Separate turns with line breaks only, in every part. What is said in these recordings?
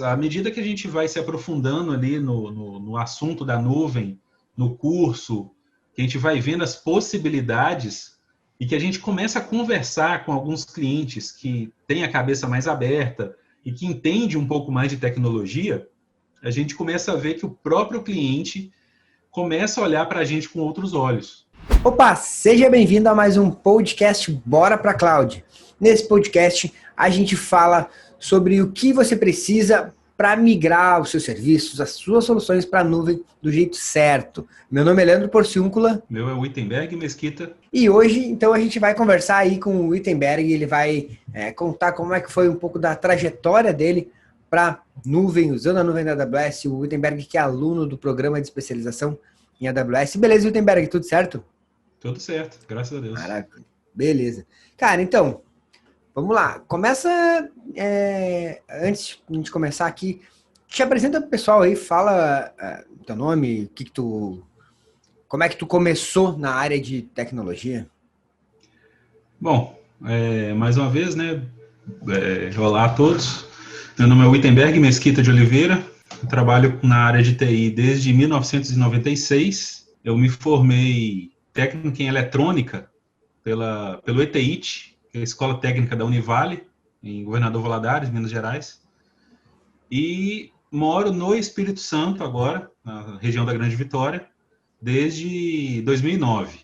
À medida que a gente vai se aprofundando ali no assunto da nuvem, no curso, que a gente vai vendo as possibilidades e que a gente começa a conversar com alguns clientes que têm a cabeça mais aberta e que entende um pouco mais de tecnologia, a gente começa a ver que o próprio cliente começa a olhar para a gente com outros olhos.
Opa, seja bem-vindo a mais um podcast Bora pra Cloud. Nesse podcast a gente fala sobre o que você precisa para migrar os seus serviços, as suas soluções para a nuvem do jeito certo. Meu nome é Leandro Porciúncula.
Meu é Wittenberg Mesquita.
E hoje, então, a gente vai conversar aí com o Wittenberg. Ele vai contar como é que foi um pouco da trajetória dele para nuvem, usando a nuvem da AWS. O Wittenberg, que é aluno do programa de especialização em AWS. Beleza, Wittenberg, tudo certo?
Tudo certo, graças a Deus.
Maravilha. Beleza. Cara, então, vamos lá. Começa, antes de a gente começar aqui, te apresenta pro pessoal aí, fala teu nome, como é que tu começou na área de tecnologia?
Bom, mais uma vez, né? Olá a todos. Meu nome é Wittenberg Mesquita de Oliveira. Eu trabalho na área de TI desde 1996. Eu me formei técnico em eletrônica pelo ETIT, que é a Escola Técnica da Univale, em Governador Valadares, Minas Gerais. E moro no Espírito Santo agora, na região da Grande Vitória, desde 2009.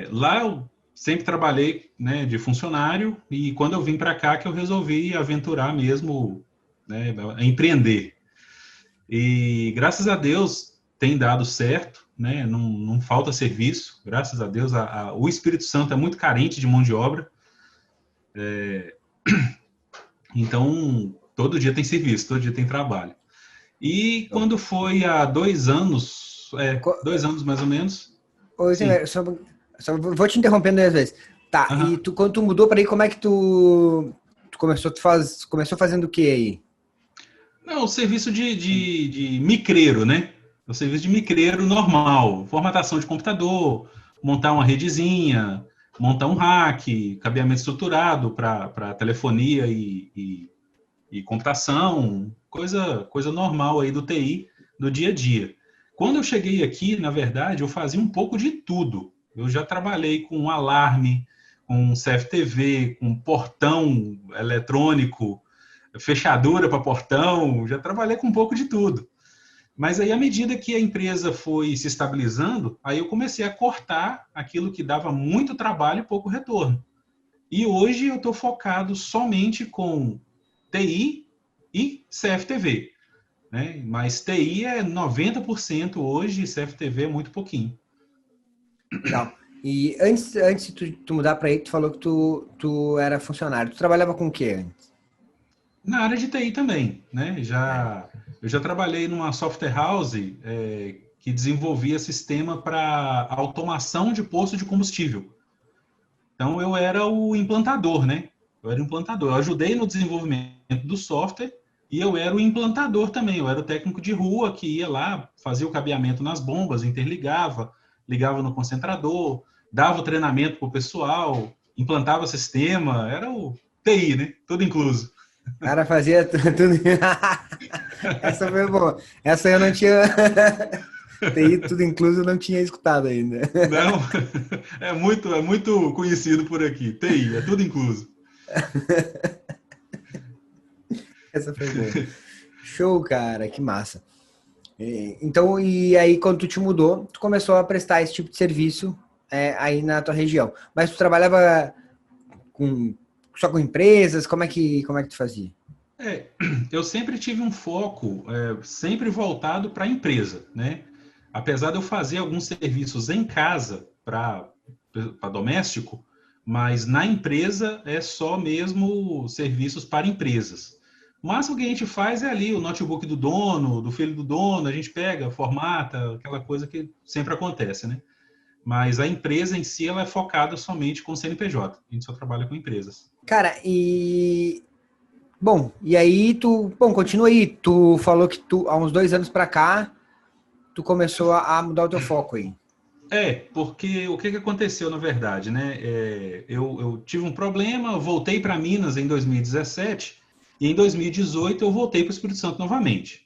Lá eu sempre trabalhei, né, de funcionário, e quando eu vim para cá que eu resolvi aventurar mesmo, né, empreender. E graças a Deus tem dado certo, né? Não falta serviço, graças a Deus. O Espírito Santo é muito carente de mão de obra, então todo dia tem serviço, todo dia tem trabalho. E quando foi há 2 anos, 2 anos mais ou menos.
Ô, Wittenberg, só vou te interrompendo às vezes. Tá, e quando tu mudou para aí, como é que tu começou, começou fazendo o que aí?
Não, o serviço de micreiro, né? O serviço de micreiro normal, formatação de computador, montar uma redezinha, montar um rack, cabeamento estruturado para telefonia e computação, coisa normal aí do TI, do dia a dia. Quando eu cheguei aqui, na verdade, eu fazia um pouco de tudo. Eu já trabalhei com alarme, com CFTV, com portão eletrônico, fechadura para portão, já trabalhei com um pouco de tudo. Mas aí, à medida que a empresa foi se estabilizando, aí eu comecei a cortar aquilo que dava muito trabalho e pouco retorno. E hoje eu estou focado somente com TI e CFTV. Né? Mas TI é 90% hoje e CFTV é muito pouquinho.
Legal. E antes de tu mudar para aí, tu falou que tu era funcionário. Tu trabalhava com o que antes?
Na área de TI também, né? Eu já trabalhei numa software house que desenvolvia sistema para automação de posto de combustível. Então, eu era o implantador, né? Eu era o implantador. Eu ajudei no desenvolvimento do software e eu era o implantador também. Eu era o técnico de rua que ia lá, fazia o cabeamento nas bombas, interligava, ligava no concentrador, dava o treinamento para o pessoal, implantava sistema. Era o TI, né? Tudo incluso.
O cara fazia tudo. Essa foi boa. Essa eu não tinha. TI, tudo incluso, eu não tinha escutado ainda.
Não, é muito conhecido por aqui. TI, é tudo incluso.
Essa foi boa. Show, cara, que massa. Então, e aí quando tu te mudou, tu começou a prestar esse tipo de serviço aí na tua região. Mas tu trabalhava só com empresas? Como é que tu fazia?
Eu sempre tive um foco sempre voltado para a empresa, né? Apesar de eu fazer alguns serviços em casa para doméstico, mas na empresa é só mesmo serviços para empresas. O máximo que a gente faz é ali o notebook do dono, do filho do dono, a gente pega, formata, aquela coisa que sempre acontece, né? Mas a empresa em si ela é focada somente com CNPJ. A gente só trabalha com empresas.
Cara, bom, e aí continua aí. Tu falou que há uns 2 anos pra cá, tu começou a mudar o teu foco aí.
Porque o que aconteceu na verdade, né? Eu tive um problema, voltei para Minas em 2017 E em 2018 eu voltei para o Espírito Santo novamente.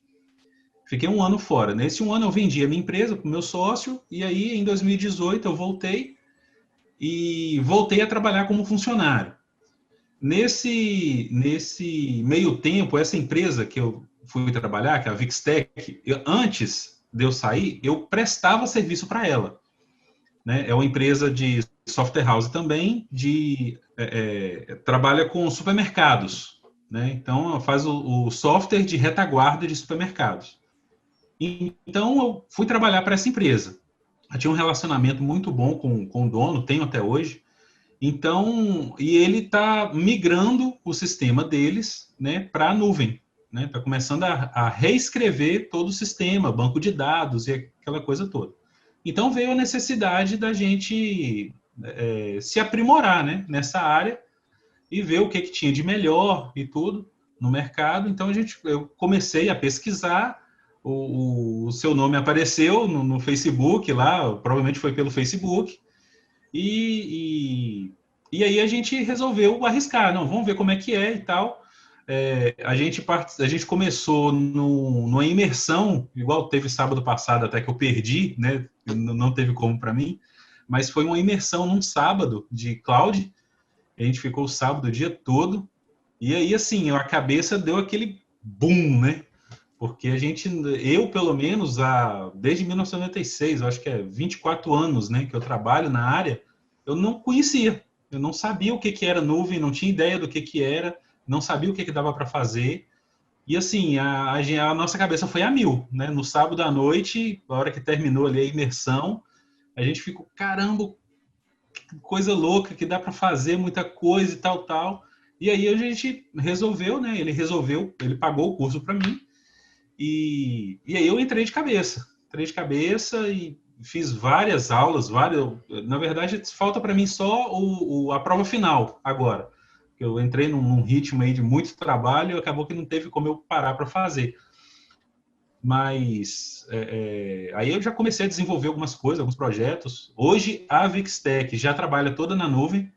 Fiquei um ano fora. Nesse um ano eu vendi a minha empresa para o meu sócio, e aí em 2018 eu voltei a trabalhar como funcionário. Nesse meio tempo, essa empresa que eu fui trabalhar, que é a Vixtec, antes de eu sair, eu prestava serviço para ela. Né? É uma empresa de software house também, trabalha com supermercados. Né? Então, faz o software de retaguarda de supermercados. Então, eu fui trabalhar para essa empresa. Eu tinha um relacionamento muito bom com o dono, tenho até hoje. Então, e ele está migrando o sistema deles, né, para a nuvem. Está começando a reescrever todo o sistema, banco de dados e aquela coisa toda. Então, veio a necessidade da gente se aprimorar, né, nessa área e ver o que tinha de melhor e tudo no mercado. Então, eu comecei a pesquisar, o seu nome apareceu no Facebook lá, provavelmente foi pelo Facebook, e aí a gente resolveu arriscar, não, vamos ver como é que é e tal. A gente começou numa imersão, igual teve sábado passado, até que eu perdi, né? Não teve como para mim, mas foi uma imersão num sábado de cloud. A gente ficou o sábado o dia todo, e aí, assim, a cabeça deu aquele boom, né? Porque eu pelo menos, desde 1996, eu acho que é 24 anos, né, que eu trabalho na área, eu não conhecia, eu não sabia o que era nuvem, não tinha ideia do que era, não sabia o que dava para fazer. E assim, a nossa cabeça foi a mil, né? No sábado à noite, a hora que terminou ali a imersão, a gente ficou, caramba, que coisa louca, que dá para fazer muita coisa e tal, tal. E aí a gente resolveu, né? Ele pagou o curso para mim, e aí eu entrei de cabeça e fiz várias aulas, na verdade falta para mim só a prova final agora. Eu entrei num ritmo aí de muito trabalho e acabou que não teve como eu parar para fazer. Mas aí eu já comecei a desenvolver algumas coisas, alguns projetos. Hoje a Vixtec já trabalha toda na nuvem,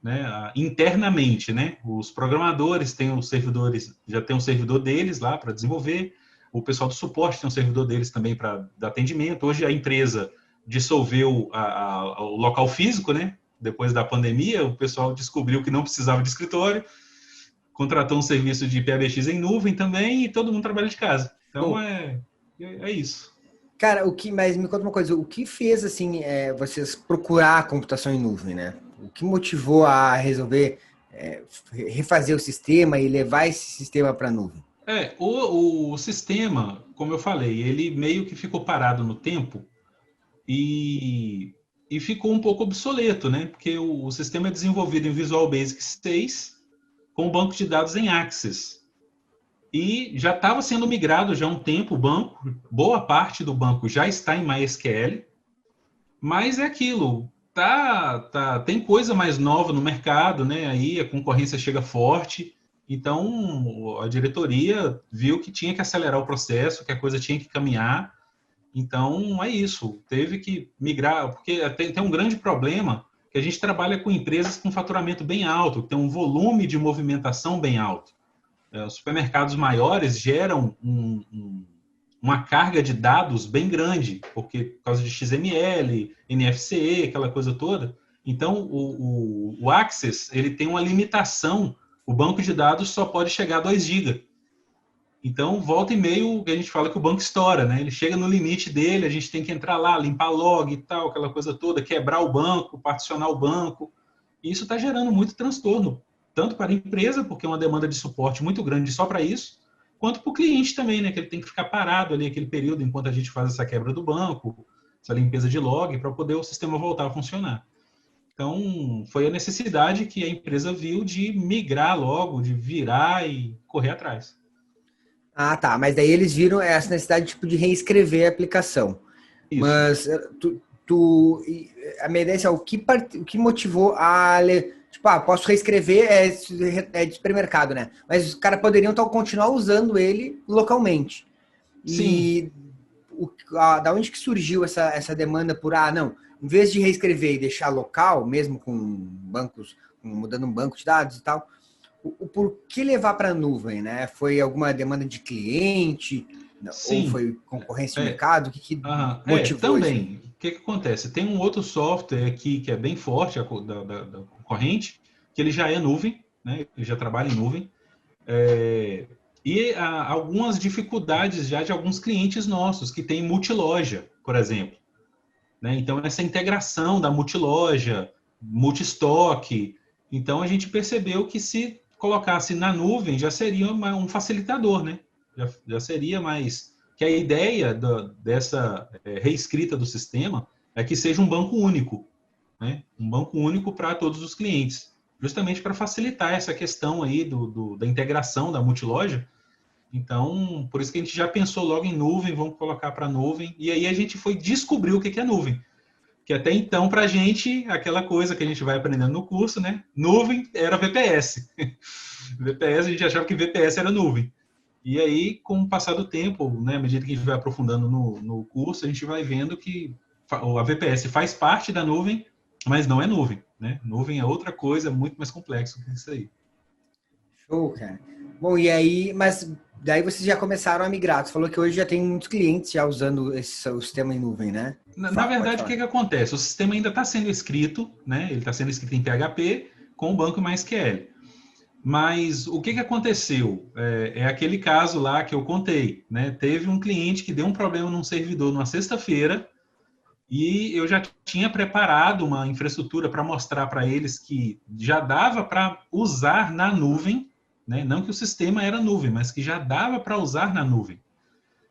né, internamente, né? Os programadores têm os servidores, já tem um servidor deles lá para desenvolver. O pessoal do suporte tem um servidor deles também para dar atendimento. Hoje a empresa dissolveu o local físico, né? Depois da pandemia, o pessoal descobriu que não precisava de escritório, contratou um serviço de PBX em nuvem também e todo mundo trabalha de casa. Então é isso.
Cara, mas me conta uma coisa, o que fez assim vocês procurar a computação em nuvem, né? O que motivou a resolver refazer o sistema e levar esse sistema para a nuvem?
O sistema, como eu falei, ele meio que ficou parado no tempo e ficou um pouco obsoleto, né? Porque o sistema é desenvolvido em Visual Basic 6 com banco de dados em Access. E já estava sendo migrado já há um tempo o banco, boa parte do banco já está em MySQL, mas é aquilo, tem coisa mais nova no mercado, né? Aí a concorrência chega forte, então a diretoria viu que tinha que acelerar o processo, que a coisa tinha que caminhar. Então é isso, teve que migrar, porque tem um grande problema que a gente trabalha com empresas com faturamento bem alto, que tem um volume de movimentação bem alto. Os supermercados maiores geram uma carga de dados bem grande, porque por causa de XML, NFC, aquela coisa toda. Então, o Access ele tem uma limitação, o banco de dados só pode chegar a 2 GB. Então, volta e meio, a gente fala que o banco estoura, né? Ele chega no limite dele, a gente tem que entrar lá, limpar log e tal, aquela coisa toda, quebrar o banco, particionar o banco. E isso está gerando muito transtorno, tanto para a empresa, porque é uma demanda de suporte muito grande só para isso, quanto para o cliente também, né? Que ele tem que ficar parado ali aquele período enquanto a gente faz essa quebra do banco, essa limpeza de log, para poder o sistema voltar a funcionar. Então, foi a necessidade que a empresa viu de migrar logo, de virar e correr atrás.
Ah, tá. Mas daí eles viram essa necessidade tipo, de reescrever a aplicação. Isso. Mas a minha ideia é o que motivou a... Tipo, posso reescrever, é de supermercado, né? Mas os caras poderiam continuar usando ele localmente.
Sim.
E da onde que surgiu essa demanda por, não, em vez de reescrever e deixar local, mesmo com bancos, mudando um banco de dados e tal, o por que levar para a nuvem, né? Foi alguma demanda de cliente? Ou
Sim,
foi concorrência de mercado? O que motivou isso aí?
também. O que acontece? Tem um outro software aqui que é bem forte, da concorrente, que ele já é nuvem, né? Ele já trabalha em nuvem. E há algumas dificuldades já de alguns clientes nossos que têm multiloja, por exemplo. Né? Então, essa integração da multiloja, multistoque. Então, a gente percebeu que se colocasse na nuvem já seria um facilitador, né? Já seria mais... Que a ideia dessa reescrita do sistema é que seja um banco único, né? Um banco único para todos os clientes, justamente para facilitar essa questão aí da integração da multiloja. Então, por isso que a gente já pensou logo em nuvem, vamos colocar para nuvem, e aí a gente foi descobrir o que é nuvem. Que até então, para a gente, aquela coisa que a gente vai aprendendo no curso, né? Nuvem era VPS. VPS, a gente achava que VPS era nuvem. E aí, com o passar do tempo, né, à medida que a gente vai aprofundando no curso, a gente vai vendo que a VPS faz parte da nuvem, mas não é nuvem, né? Nuvem é outra coisa, muito mais complexo que isso aí.
Show, cara. Bom, e aí, mas daí vocês já começaram a migrar. Você falou que hoje já tem muitos clientes já usando o sistema em nuvem, né?
Na
Pode
verdade, o
falar.
que acontece? O sistema ainda está sendo escrito, né? Ele está sendo escrito em PHP com o banco MySQL. Mas o que aconteceu? É aquele caso lá que eu contei, né? Teve um cliente que deu um problema num servidor numa sexta-feira e eu já tinha preparado uma infraestrutura para mostrar para eles que já dava para usar na nuvem, né? Não que o sistema era nuvem, mas que já dava para usar na nuvem.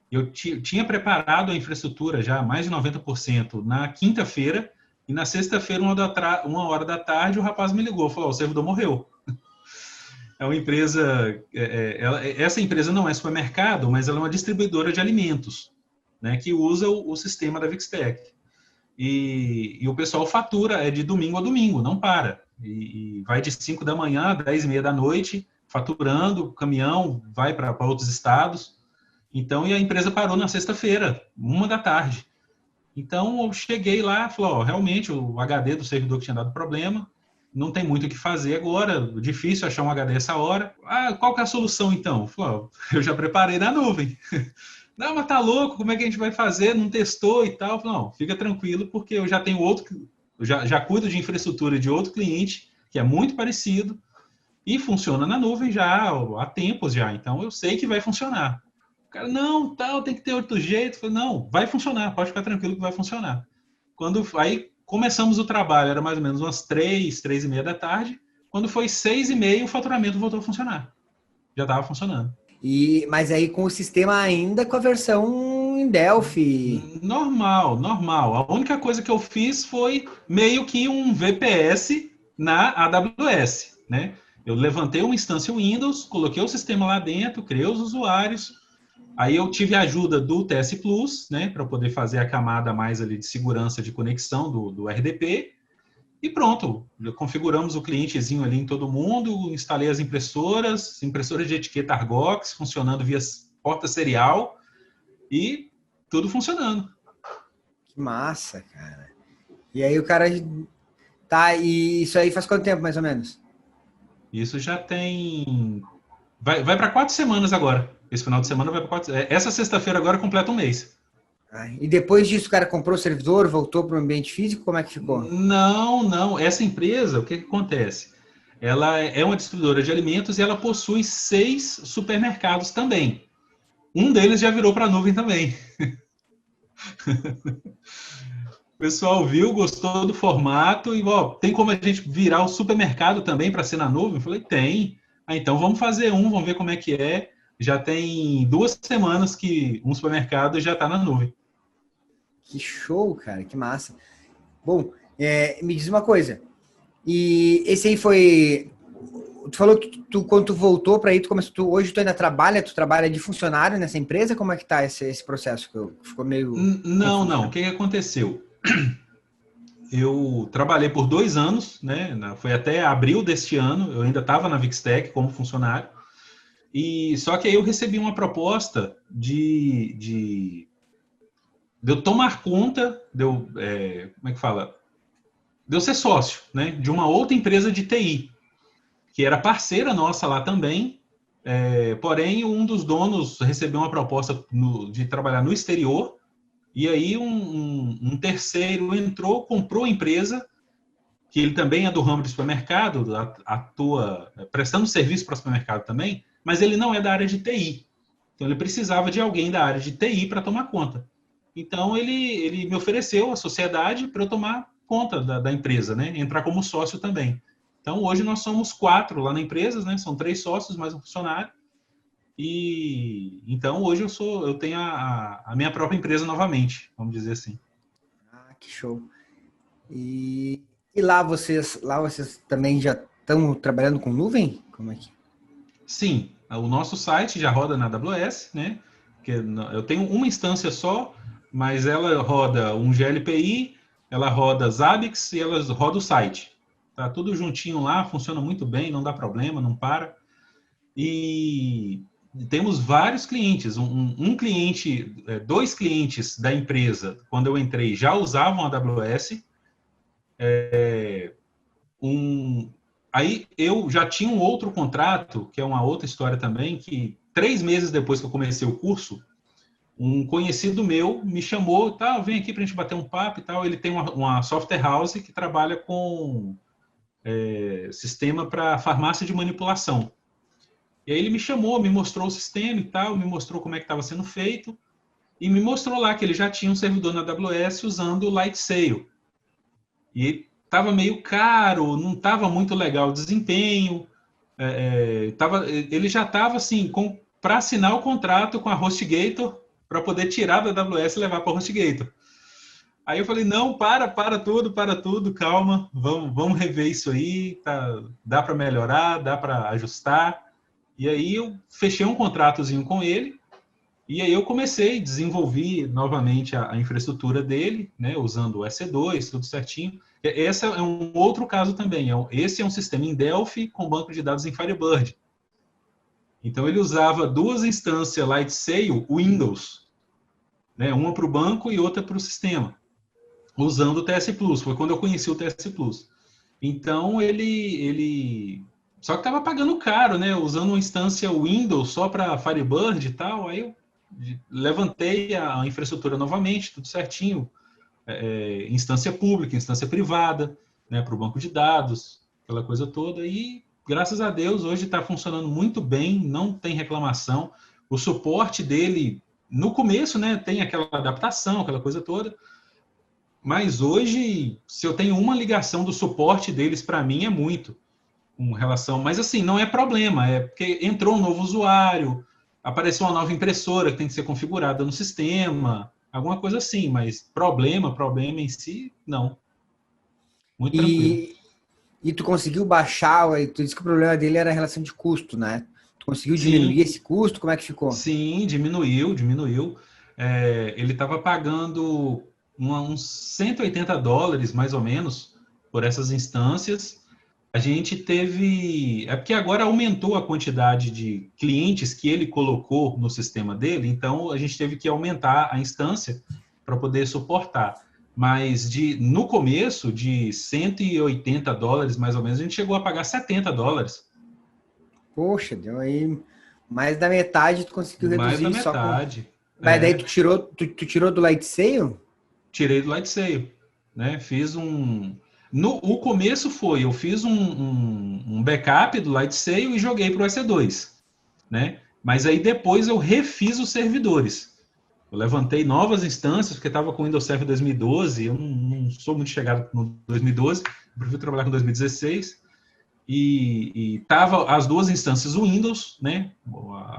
Eu tinha preparado a infraestrutura já mais de 90% na quinta-feira e na sexta-feira, 1 hora da tarde, o rapaz me ligou, falou: o servidor morreu. É uma empresa, essa empresa não é supermercado, mas ela é uma distribuidora de alimentos, né, que usa o sistema da Vixtec. E o pessoal fatura de domingo a domingo, não para. E vai de 5 da manhã a 10h30 da noite, faturando, o caminhão vai para outros estados. Então, e a empresa parou na sexta-feira, 1 da tarde. Então, eu cheguei lá e falei, realmente, o HD do servidor que tinha dado problema, não tem muito o que fazer agora, difícil achar um HD essa hora. Qual que é a solução, então? Falei, eu já preparei na nuvem. Não, mas tá louco, como é que a gente vai fazer? Não testou e tal. Falei, não, fica tranquilo, porque eu já tenho outro, já cuido de infraestrutura de outro cliente, que é muito parecido, e funciona na nuvem já há tempos já, então eu sei que vai funcionar. O cara, não, tal, tem que ter outro jeito. Eu falei, não, vai funcionar, pode ficar tranquilo que vai funcionar. Aí começamos o trabalho, era mais ou menos umas 3h30 da tarde. Quando foi 6h30, o faturamento voltou a funcionar. Já estava funcionando.
Mas aí com o sistema ainda com a versão em Delphi.
Normal, normal. A única coisa que eu fiz foi meio que um VPS na AWS, né? Eu levantei uma instância Windows, coloquei o sistema lá dentro, criei os usuários. Aí eu tive a ajuda do TS Plus, né, para poder fazer a camada mais ali de segurança de conexão do RDP. E pronto, configuramos o clientezinho ali em todo mundo, instalei as impressoras de etiqueta Argox, funcionando via porta serial e tudo funcionando.
Que massa, cara. E aí o cara tá, e isso aí faz quanto tempo, mais ou menos?
Isso já tem... Vai para 4 semanas agora. Esse final de semana vai para 4... Essa sexta-feira agora completa um mês.
E depois disso o cara comprou o servidor, voltou para o ambiente físico, como é que ficou?
Não. Essa empresa, o que acontece? Ela é uma distribuidora de alimentos e ela possui 6 supermercados também. Um deles já virou para a nuvem também. O pessoal viu, gostou do formato e tem como a gente virar o supermercado também para ser na nuvem? Eu falei, tem. Então vamos fazer vamos ver como é que é. Já tem 2 semanas que um supermercado já está na nuvem.
Que show, cara, que massa. Bom, me diz uma coisa. E esse aí foi. Tu falou que quando tu voltou para aí, hoje tu ainda trabalha, tu trabalha de funcionário nessa empresa? Como é que tá esse processo? Ficou meio confuso,
Não.
né?
O que aconteceu? Eu trabalhei por 2 anos, né? Foi até abril deste ano, eu ainda estava na Vixtec como funcionário. E só que aí eu recebi uma proposta de eu tomar conta, como é que fala? De eu ser sócio, né? De uma outra empresa de TI. que era parceira nossa lá também, porém um dos donos recebeu uma proposta de trabalhar no exterior, e aí um terceiro entrou, comprou a empresa, que ele também é do ramo de supermercado, atua prestando serviço para supermercado também, mas ele não é da área de TI. Então ele precisava de alguém da área de TI para tomar conta. Então ele me ofereceu a sociedade para eu tomar conta da empresa, né? Entrar como sócio também. Então hoje nós somos 4 lá na empresa, né? São 3 sócios mais um funcionário. E então hoje eu tenho a minha própria empresa novamente, vamos dizer assim.
Ah, que show. E lá vocês também já estão trabalhando com nuvem? Como é que?
Sim, o nosso site já roda na AWS, né? Que eu tenho uma instância só, mas ela roda um GLPI, ela roda Zabbix e ela roda o site. Tá tudo juntinho lá, funciona muito bem, não dá problema, não para. E temos vários clientes. Um cliente, 2 clientes da empresa, quando eu entrei, já usavam a AWS. Aí eu já tinha um outro contrato, que é uma outra história também, que 3 meses depois que eu comecei o curso, um conhecido meu me chamou, tá, vem aqui para a gente bater um papo e tal. Ele tem uma software house que trabalha com sistema para farmácia de manipulação. E aí ele me chamou, me mostrou o sistema e tal, me mostrou como é que estava sendo feito, e me mostrou lá que ele já tinha um servidor na AWS usando o Lightsail. E estava meio caro, não estava muito legal o desempenho, ele já estava assim, para assinar o contrato com a HostGator, para poder tirar da AWS e levar para a HostGator. Aí eu falei, não, para tudo, calma, vamos rever isso aí, tá, dá para melhorar, dá para ajustar. E aí eu fechei um contratozinho com ele, e aí eu comecei a desenvolver novamente a infraestrutura dele, né, usando o EC2, tudo certinho. Esse é um outro caso também. Esse é um sistema em Delphi com banco de dados em Firebird. Então ele usava 2 instâncias Lightsail Windows, né, uma para o banco e outra para o sistema, usando o TS Plus. Foi quando eu conheci o TS Plus. Então ele só que estava pagando caro, né? Usando uma instância Windows só para Firebird e tal. Aí eu levantei a infraestrutura novamente, tudo certinho. Instância pública, instância privada, né? Para o banco de dados, aquela coisa toda. E graças a Deus hoje está funcionando muito bem, não tem reclamação. O suporte dele, no começo, né? Tem aquela adaptação, aquela coisa toda. Mas hoje, se eu tenho uma ligação do suporte deles, para mim é muito. Com relação, mas assim, não é problema, é porque entrou um novo usuário, apareceu uma nova impressora que tem que ser configurada no sistema, alguma coisa assim, mas problema em si, não. Muito tranquilo.
E tu conseguiu baixar, tu disse que o problema dele era a relação de custo, né? Tu conseguiu diminuir esse custo? Como é que ficou?
Sim, diminuiu. Ele estava pagando uns $180, mais ou menos, por essas instâncias. A gente teve... É porque agora aumentou a quantidade de clientes que ele colocou no sistema dele, então a gente teve que aumentar a instância para poder suportar. Mas no começo, de $180, mais ou menos, a gente chegou a pagar $70.
Poxa, deu aí mais da metade, tu conseguiu
Mais
reduzir
da
só com...
metade.
Mas daí tu tirou do Lightsail?
Tirei do Lightsail, né? Fiz o começo eu fiz um backup do Lightsail e joguei para o EC2, né? Mas aí depois eu refiz os servidores. Eu levantei novas instâncias, porque estava com o Windows Server 2012, eu não sou muito chegado no 2012, eu prefiro trabalhar com 2016, e tava as 2 instâncias Windows, né?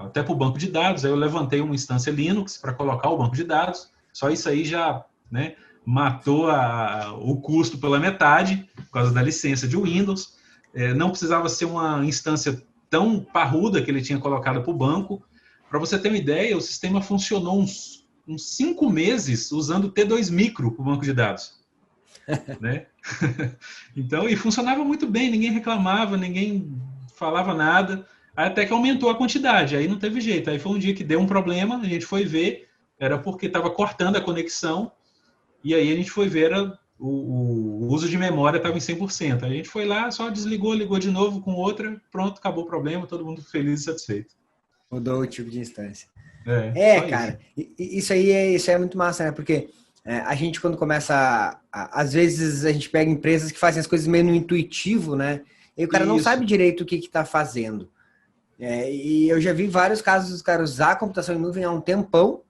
Até para o banco de dados, aí eu levantei uma instância Linux para colocar o banco de dados, só isso aí já, né, matou o custo pela metade, por causa da licença de Windows. Não precisava ser uma instância tão parruda que ele tinha colocado para o banco. Para você ter uma ideia, o sistema funcionou uns 5 meses usando T2 Micro para o banco de dados. Né? Então, e funcionava muito bem, ninguém reclamava, ninguém falava nada, até que aumentou a quantidade, aí não teve jeito. Aí foi um dia que deu um problema, a gente foi ver, era porque estava cortando a conexão, e aí a gente foi ver, o uso de memória estava em 100%. A gente foi lá, só desligou, ligou de novo com outra, pronto, acabou o problema, todo mundo feliz e satisfeito.
Mudou o tipo de instância.
Só
Cara,
isso.
isso aí é muito massa, né? Porque a gente, quando começa às vezes a gente pega empresas que fazem as coisas meio no intuitivo, né? E o cara não
Isso.
sabe direito o que está fazendo. E eu já vi vários casos dos caras usar a computação em nuvem há um tempão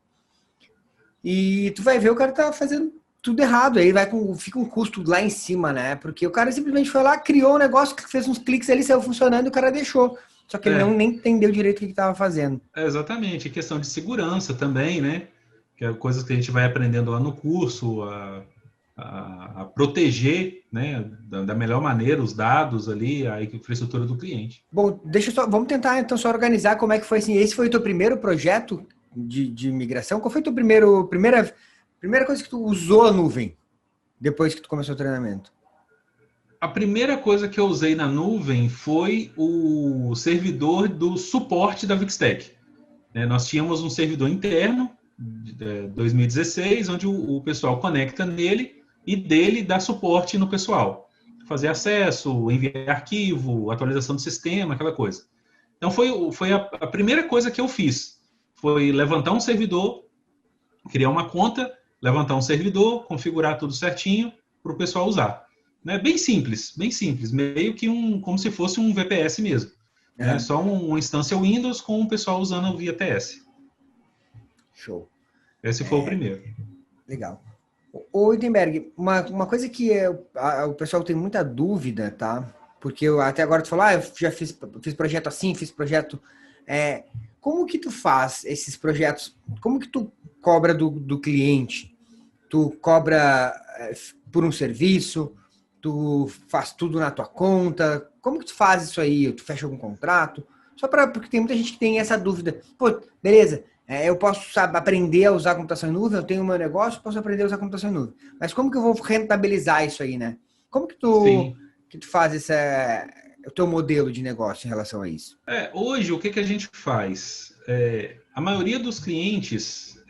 e tu vai ver o cara tá fazendo tudo errado. Aí fica um custo lá em cima, né? Porque o cara simplesmente foi lá, criou um negócio, fez uns cliques ali, saiu funcionando e o cara deixou. Só que ele nem entendeu direito o que estava fazendo.
Exatamente. E questão de segurança também, né? Que é coisas que a gente vai aprendendo lá no curso, a proteger, né, da melhor maneira os dados ali, a infraestrutura do cliente.
Bom, vamos tentar então só organizar como é que foi assim. Esse foi o teu primeiro projeto de migração? Qual foi a tua primeira coisa que tu usou a nuvem depois que tu começou o treinamento?
A primeira coisa que eu usei na nuvem foi o servidor do suporte da Vixtec. Nós tínhamos um servidor interno, de 2016, onde o pessoal conecta nele e dele dá suporte no pessoal. Fazer acesso, enviar arquivo, atualização do sistema, aquela coisa. Então foi a primeira coisa que eu fiz. Foi levantar um servidor, criar uma conta, levantar um servidor, configurar tudo certinho para o pessoal usar. Bem simples, meio que como se fosse um VPS mesmo. Só uma instância Windows com o pessoal usando o VPS.
Show.
Esse foi o primeiro.
Legal. Ô, Wittenberg, uma coisa que o pessoal tem muita dúvida, tá? Porque até agora tu falou, eu já fiz projeto assim, fiz projeto... como que tu faz esses projetos? Como que tu cobra do cliente? Tu cobra por um serviço? Tu faz tudo na tua conta? Como que tu faz isso aí? Tu fecha algum contrato? Porque tem muita gente que tem essa dúvida. Pô, beleza, eu posso aprender a usar a computação em nuvem, eu tenho o meu negócio, posso aprender a usar a computação em nuvem. Mas como que eu vou rentabilizar isso aí, né? Como que tu faz o teu modelo de negócio em relação a isso?
Hoje, o que a gente faz? A maioria dos clientes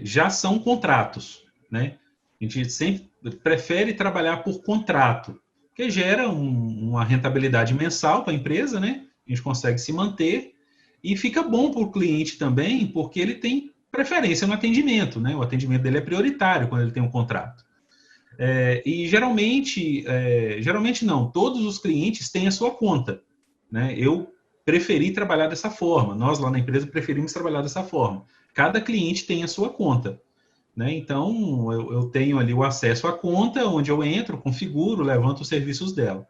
já são contratos, né? A gente sempre prefere trabalhar por contrato, que gera uma rentabilidade mensal para a empresa, né? A gente consegue se manter e fica bom para o cliente também, porque ele tem preferência no atendimento, né? O atendimento dele é prioritário quando ele tem um contrato. E geralmente não, todos os clientes têm a sua conta, né? Eu preferi trabalhar dessa forma, nós lá na empresa preferimos trabalhar dessa forma. Cada cliente tem a sua conta, né? Então, eu tenho ali o acesso à conta, onde eu entro, configuro, levanto os serviços dela.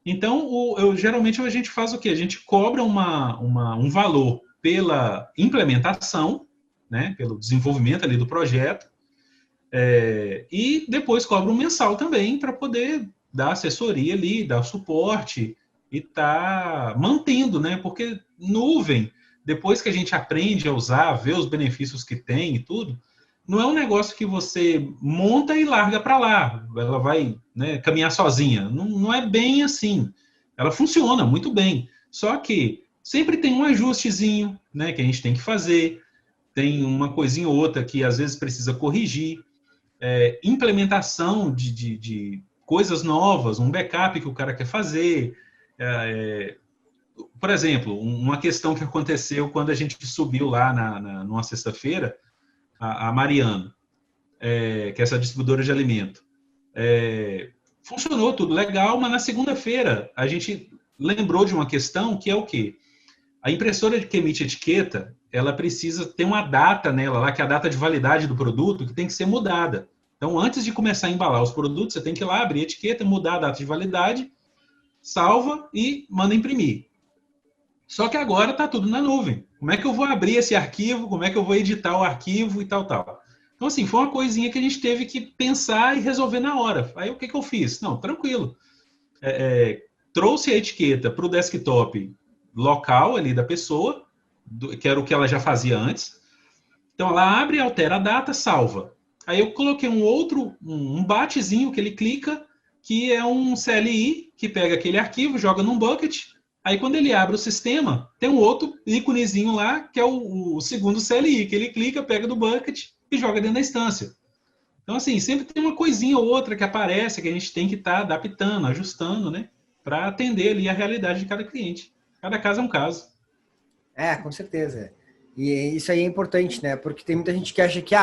Então, geralmente a gente faz o quê? A gente cobra um valor pela implementação, né? Pelo desenvolvimento ali do projeto, e depois cobra um mensal também para poder dar assessoria ali, dar suporte e tá mantendo, né? Porque nuvem, depois que a gente aprende a usar, vê os benefícios que tem e tudo, não é um negócio que você monta e larga para lá. Ela vai, né, caminhar sozinha. Não é bem assim. Ela funciona muito bem. Só que sempre tem um ajustezinho, né, que a gente tem que fazer. Tem uma coisinha ou outra que às vezes precisa corrigir. Implementação de coisas novas, um backup que o cara quer fazer. Por exemplo, uma questão que aconteceu quando a gente subiu lá numa sexta-feira, a Mariano, que é essa distribuidora de alimento. Funcionou tudo legal, mas na segunda-feira a gente lembrou de uma questão que é o quê? A impressora que emite etiqueta, ela precisa ter uma data nela lá, que é a data de validade do produto, que tem que ser mudada. Então, antes de começar a embalar os produtos, você tem que ir lá, abrir a etiqueta, mudar a data de validade, salva e manda imprimir. Só que agora está tudo na nuvem. Como é que eu vou abrir esse arquivo? Como é que eu vou editar o arquivo e tal. Então, assim, foi uma coisinha que a gente teve que pensar e resolver na hora. Aí, o que eu fiz? Não, tranquilo. Trouxe a etiqueta para o desktop local ali da pessoa, que era o que ela já fazia antes. Então, ela abre, altera a data, salva. Aí eu coloquei um batchzinho que ele clica, que é um CLI, que pega aquele arquivo, joga num bucket. Aí, quando ele abre o sistema, tem um outro íconezinho lá, que é o segundo CLI, que ele clica, pega do bucket e joga dentro da instância. Então, assim, sempre tem uma coisinha ou outra que aparece que a gente tem que estar adaptando, ajustando, né? Para atender ali a realidade de cada cliente. Cada caso é um caso.
Com certeza. E isso aí é importante, né? Porque tem muita gente que acha que,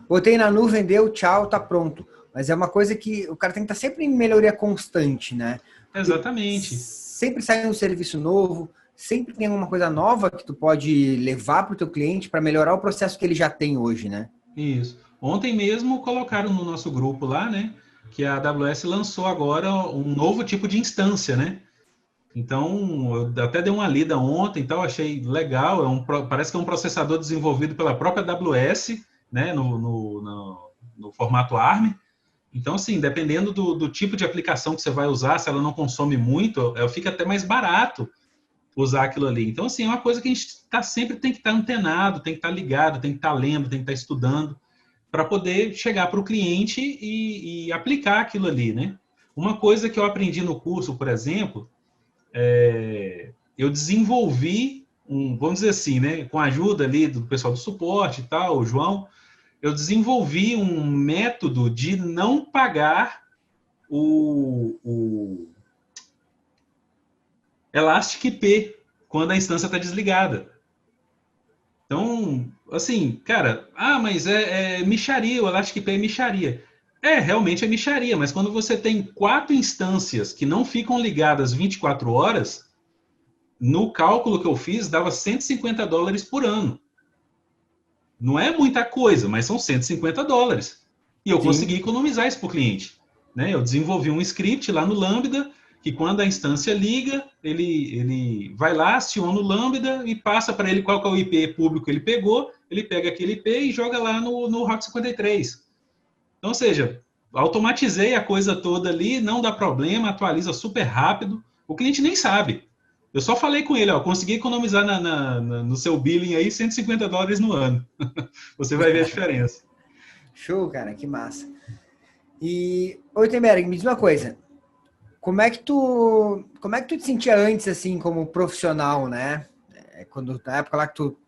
botei na nuvem, deu, tchau, tá pronto. Mas é uma coisa que o cara tem que estar sempre em melhoria constante, né? Porque
Exatamente.
sempre sai um serviço novo, sempre tem alguma coisa nova que tu pode levar para o teu cliente para melhorar o processo que ele já tem hoje, né?
Isso. Ontem mesmo colocaram no nosso grupo lá, né? Que a AWS lançou agora um novo tipo de instância, né? Então, eu até dei uma lida ontem, então achei legal. Parece que é um processador desenvolvido pela própria AWS, né? No formato ARM. Então, assim, dependendo do tipo de aplicação que você vai usar, se ela não consome muito, fica até mais barato usar aquilo ali. Então, assim, é uma coisa que a gente sempre tem que estar antenado, tem que estar ligado, tem que estar lendo, tem que estar estudando, para poder chegar para o cliente e aplicar aquilo ali, né? Uma coisa que eu aprendi no curso, por exemplo, eu desenvolvi vamos dizer assim, né, com a ajuda ali do pessoal do suporte e tal, o João, eu desenvolvi um método de não pagar o Elastic P quando a instância está desligada. Então, assim, cara, mas é mixaria, o Elastic P é mixaria. Realmente é mixaria, mas quando você tem 4 instâncias que não ficam ligadas 24 horas, no cálculo que eu fiz, dava $150 por ano. Não é muita coisa, mas são $150. E eu consegui economizar isso para o cliente. Né? Eu desenvolvi um script lá no Lambda, que quando a instância liga, ele vai lá, aciona o Lambda e passa para ele qual que é o IP público que ele pegou, ele pega aquele IP e joga lá no Route 53. Então, ou seja, automatizei a coisa toda ali, não dá problema, atualiza super rápido, o cliente nem sabe. Eu só falei com ele, consegui economizar no seu billing aí $150 no ano. Você vai ver a diferença.
Show, cara, que massa. E, Temberg, me diz uma coisa. Como é que tu te sentia antes, assim, como profissional, né? Na época lá que tu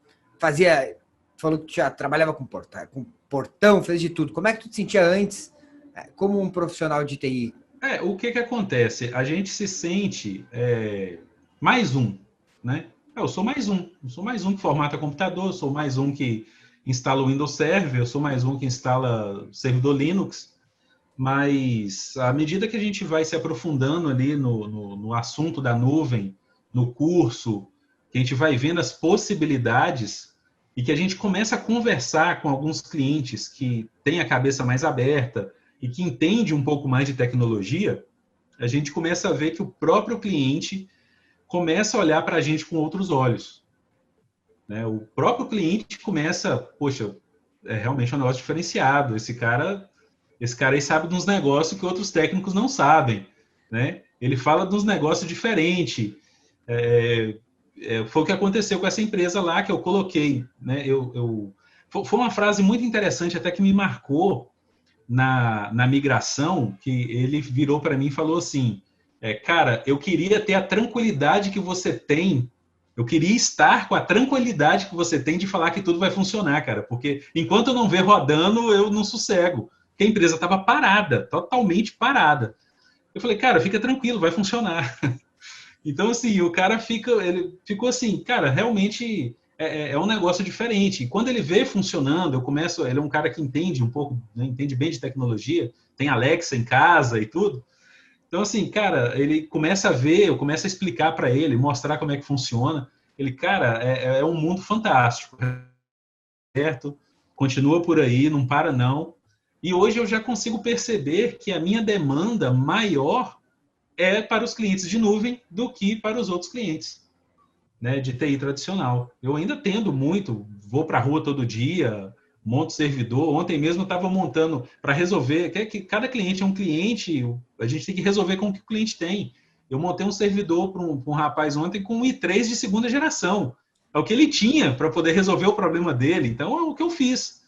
falou que tu já trabalhava com portão, fez de tudo. Como é que tu te sentia antes, como um profissional de TI?
O que acontece? A gente se sente mais um, né? Eu sou mais um. Eu sou mais um que formata computador, eu sou mais um que instala o Windows Server, eu sou mais um que instala servidor Linux. Mas à medida que a gente vai se aprofundando ali no assunto da nuvem, no curso, que a gente vai vendo as possibilidades e que a gente começa a conversar com alguns clientes que têm a cabeça mais aberta e que entende um pouco mais de tecnologia, a gente começa a ver que o próprio cliente começa a olhar para a gente com outros olhos. Né? O próprio cliente começa, poxa, é realmente um negócio diferenciado. Esse cara aí sabe de uns negócios que outros técnicos não sabem, né? Ele fala de uns negócios diferentes. Foi o que aconteceu com essa empresa lá que eu coloquei, né? Foi uma frase muito interessante, até que me marcou na migração, que ele virou para mim e falou assim, cara, eu queria ter a tranquilidade que você tem, eu queria estar com a tranquilidade que você tem de falar que tudo vai funcionar, cara, porque enquanto eu não ver rodando, eu não sossego. Porque a empresa estava parada, totalmente parada. Eu falei, cara, fica tranquilo, vai funcionar. Então, assim, ele ficou assim, cara, realmente é um negócio diferente. E quando ele vê funcionando, ele é um cara que entende um pouco, né, entende bem de tecnologia, tem Alexa em casa e tudo. Então, assim, cara, ele começa a ver, eu começo a explicar para ele, mostrar como é que funciona. Ele, cara, é um mundo fantástico, certo? Continua por aí, não para não. E hoje eu já consigo perceber que a minha demanda maior é para os clientes de nuvem do que para os outros clientes, né, de TI tradicional. Eu ainda tendo muito, vou para a rua todo dia, monto servidor. Ontem mesmo eu estava montando para resolver, que cada cliente é um cliente, a gente tem que resolver com o que o cliente tem. Eu montei um servidor para um rapaz ontem com um i3 de segunda geração. É o que ele tinha para poder resolver o problema dele. Então é o que eu fiz.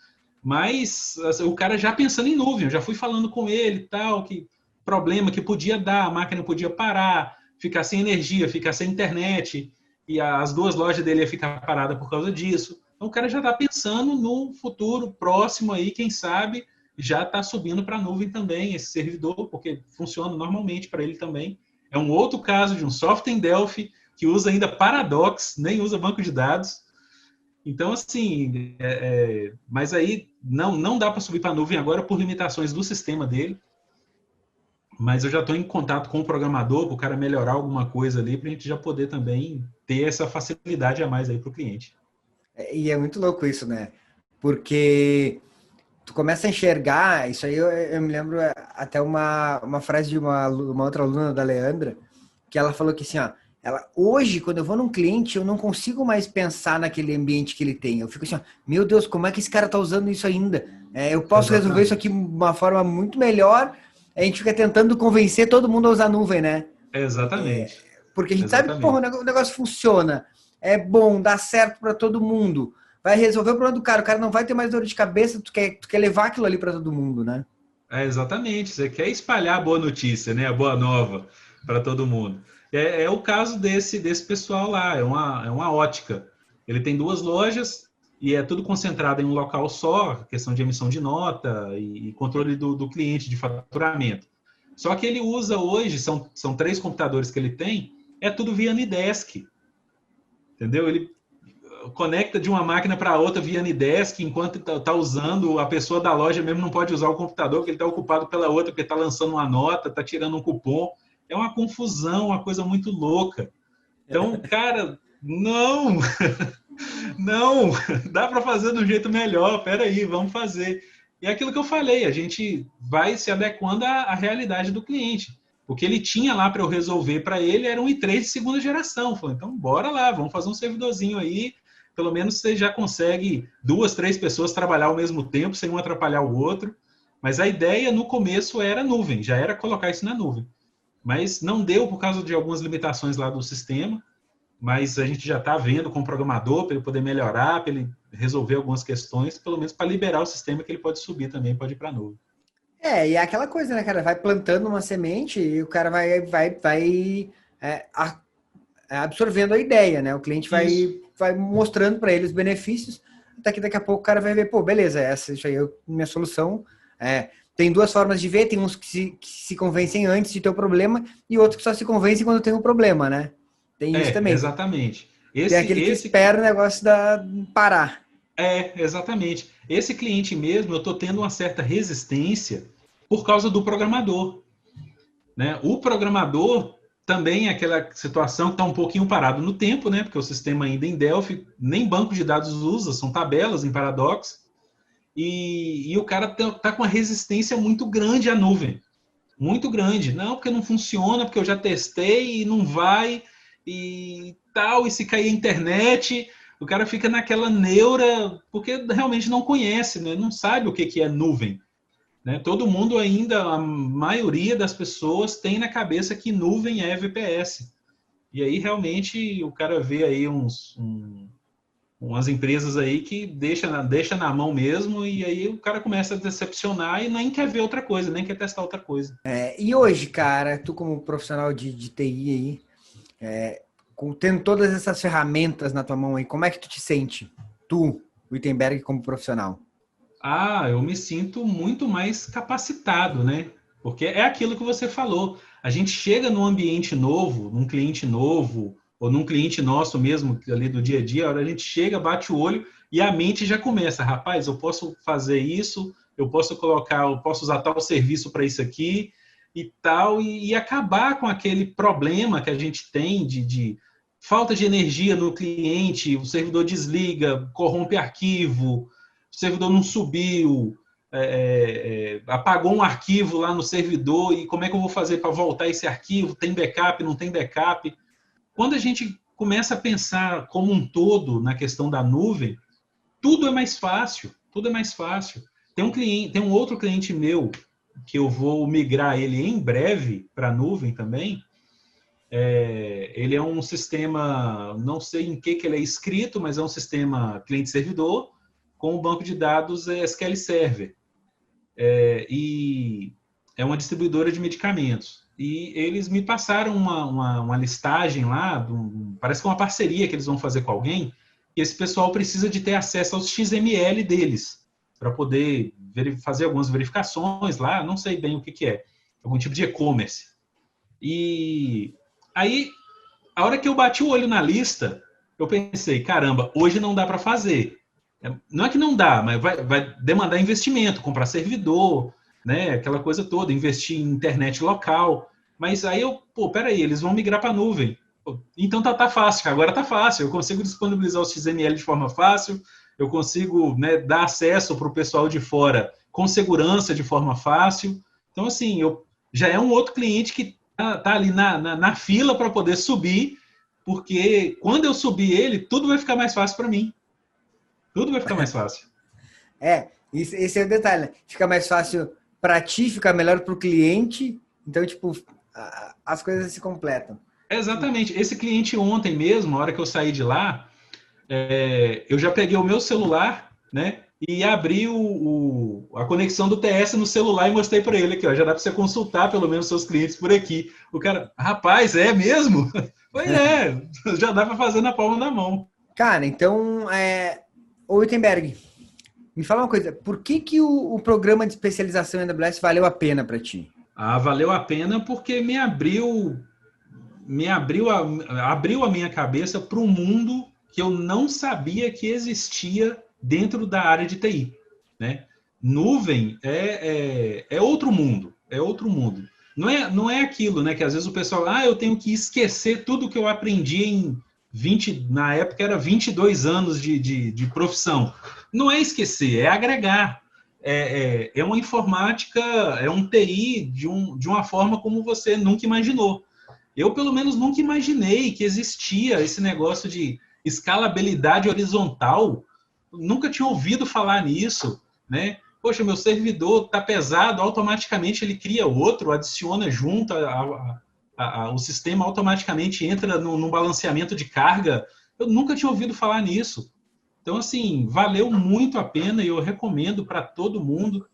Mas assim, o cara já pensando em nuvem, eu já fui falando com ele e tal, que problema que podia dar, a máquina podia parar, ficar sem energia, ficar sem internet, e as 2 lojas dele ia ficar parada por causa disso. Então o cara já está pensando no futuro próximo aí, quem sabe, já está subindo para a nuvem também esse servidor, porque funciona normalmente para ele também. É um outro caso de um software em Delphi que usa ainda Paradox, nem usa banco de dados. Então, assim, mas aí não dá para subir para a nuvem agora por limitações do sistema dele. Mas eu já estou em contato com o programador para o cara melhorar alguma coisa ali, para a gente já poder também ter essa facilidade a mais aí para o cliente.
E é muito louco isso, né? Porque tu começa a enxergar, isso aí eu me lembro até uma frase de uma outra aluna da Leandra, que ela falou que assim, ó, hoje, quando eu vou num cliente, eu não consigo mais pensar naquele ambiente que ele tem. Eu fico assim, ó, meu Deus, como é que esse cara tá usando isso ainda? Eu posso resolver isso aqui de uma forma muito melhor. A gente fica tentando convencer todo mundo a usar nuvem, né?
Exatamente.
Porque a gente sabe que porra, o negócio funciona, é bom, dá certo para todo mundo, vai resolver o problema do cara, o cara não vai ter mais dor de cabeça, tu quer levar aquilo ali para todo mundo, né?
Exatamente. Você quer espalhar a boa notícia, né? A boa nova para todo mundo. É o caso desse pessoal lá, é uma ótica. Ele tem 2 lojas e é tudo concentrado em um local só, questão de emissão de nota e controle do cliente de faturamento. Só que ele usa hoje, são 3 computadores que ele tem, é tudo via Nidesk. Entendeu? Ele conecta de uma máquina para outra via Nidesk, enquanto está usando, a pessoa da loja mesmo não pode usar o computador, porque ele está ocupado pela outra, porque está lançando uma nota, está tirando um cupom. É uma confusão, uma coisa muito louca. Então, cara, não, não, dá para fazer de um jeito melhor, peraí, vamos fazer. E é aquilo que eu falei, a gente vai se adequando à realidade do cliente. O que ele tinha lá para eu resolver para ele era um i3 de segunda geração. Falei, então bora lá, vamos fazer um servidorzinho aí, pelo menos você já consegue 2, 3 pessoas trabalhar ao mesmo tempo, sem um atrapalhar o outro. Mas a ideia no começo era nuvem, já era colocar isso na nuvem. Mas não deu por causa de algumas limitações lá do sistema, mas a gente já está vendo com o programador para ele poder melhorar, para ele resolver algumas questões, pelo menos para liberar o sistema que ele pode subir também, pode ir para a nuvem.
E é aquela coisa, né, cara? Vai plantando uma semente e o cara vai absorvendo a ideia, né? O cliente vai mostrando para ele os benefícios, até que daqui a pouco o cara vai ver, pô, beleza, isso aí é minha solução. Tem 2 formas de ver, tem uns que se convencem antes de ter o problema e outros que só se convencem quando tem um problema, né? Tem isso também.
Exatamente.
Tem aquele que espera o negócio parar.
Exatamente. Esse cliente mesmo, eu estou tendo uma certa resistência por causa do programador. Né? O programador também é aquela situação que está um pouquinho parado no tempo, né? Porque o sistema ainda em Delphi, nem banco de dados usa, são tabelas em Paradox, e o cara está com uma resistência muito grande à nuvem. Muito grande. Não, porque não funciona, porque eu já testei e não vai, e tal, e se cair a internet, o cara fica naquela neura, porque realmente não conhece, né? Não sabe o que é nuvem. Né? Todo mundo ainda, a maioria das pessoas tem na cabeça que nuvem é VPS. E aí realmente o cara vê aí umas empresas aí que deixa na mão mesmo, e aí o cara começa a decepcionar e nem quer ver outra coisa, nem quer testar outra coisa.
E hoje, cara, tu como profissional de TI aí, tendo todas essas ferramentas na tua mão aí, como é que tu te sente? Tu, Wittenberg, como profissional?
Eu me sinto muito mais capacitado, né? Porque é aquilo que você falou. A gente chega num ambiente novo, num cliente novo, ou num cliente nosso mesmo, ali do dia a dia, a hora a gente chega, bate o olho e a mente já começa. Rapaz, eu posso fazer isso, eu posso usar tal serviço para isso aqui e tal, e acabar com aquele problema que a gente tem de falta de energia no cliente, o servidor desliga, corrompe arquivo, o servidor não subiu, apagou um arquivo lá no servidor, e como é que eu vou fazer para voltar esse arquivo? Tem backup, não tem backup? Quando a gente começa a pensar como um todo na questão da nuvem, tudo é mais fácil, tudo é mais fácil. Tem um outro cliente meu, que eu vou migrar ele em breve para a nuvem também. Ele é um sistema, não sei em que ele é escrito, mas é um sistema cliente-servidor, com um banco de dados SQL Server. E é uma distribuidora de medicamentos. E eles me passaram uma listagem lá, parece que é uma parceria que eles vão fazer com alguém, e esse pessoal precisa de ter acesso aos XML deles, para poder fazer algumas verificações lá, não sei bem o que é, algum tipo de e-commerce. E aí, a hora que eu bati o olho na lista, eu pensei, caramba, hoje não dá para fazer. Não é que não dá, mas vai demandar investimento, comprar servidor, né, aquela coisa toda, investir em internet local. Mas aí peraí, eles vão migrar para a nuvem. Então tá fácil, agora tá fácil. Eu consigo disponibilizar o XML de forma fácil, eu consigo, né, dar acesso para o pessoal de fora com segurança de forma fácil. Então, assim, já é um outro cliente que tá ali na fila para poder subir, porque quando eu subir ele, tudo vai ficar mais fácil para mim. Tudo vai ficar mais fácil.
Esse é o detalhe, né? Fica mais fácil para ti, fica melhor para o cliente. Então, tipo, as coisas se completam.
Exatamente. Esse cliente ontem mesmo, na hora que eu saí de lá, eu já peguei o meu celular, né? E abri a conexão do TS no celular e mostrei para ele aqui, ó, já dá para você consultar pelo menos seus clientes por aqui. O cara, rapaz, é mesmo? Pois já dá para fazer na palma da mão.
Cara, então, ô Wittenberg, me fala uma coisa, por que o programa de especialização em AWS valeu a pena para ti?
Valeu a pena porque abriu a minha cabeça para um mundo que eu não sabia que existia dentro da área de TI, né? Nuvem é outro mundo, é outro mundo. Não é aquilo, né? Que às vezes o pessoal, eu tenho que esquecer tudo que eu aprendi em 20, na época era 22 anos de profissão. Não é esquecer, é agregar. É uma informática, é um TI de uma forma como você nunca imaginou. Eu, pelo menos, nunca imaginei que existia esse negócio de escalabilidade horizontal. Nunca tinha ouvido falar nisso, né? Poxa, meu servidor está pesado, automaticamente ele cria outro, adiciona junto, o sistema automaticamente entra no balanceamento de carga. Eu nunca tinha ouvido falar nisso. Então, assim, valeu muito a pena e eu recomendo para todo mundo.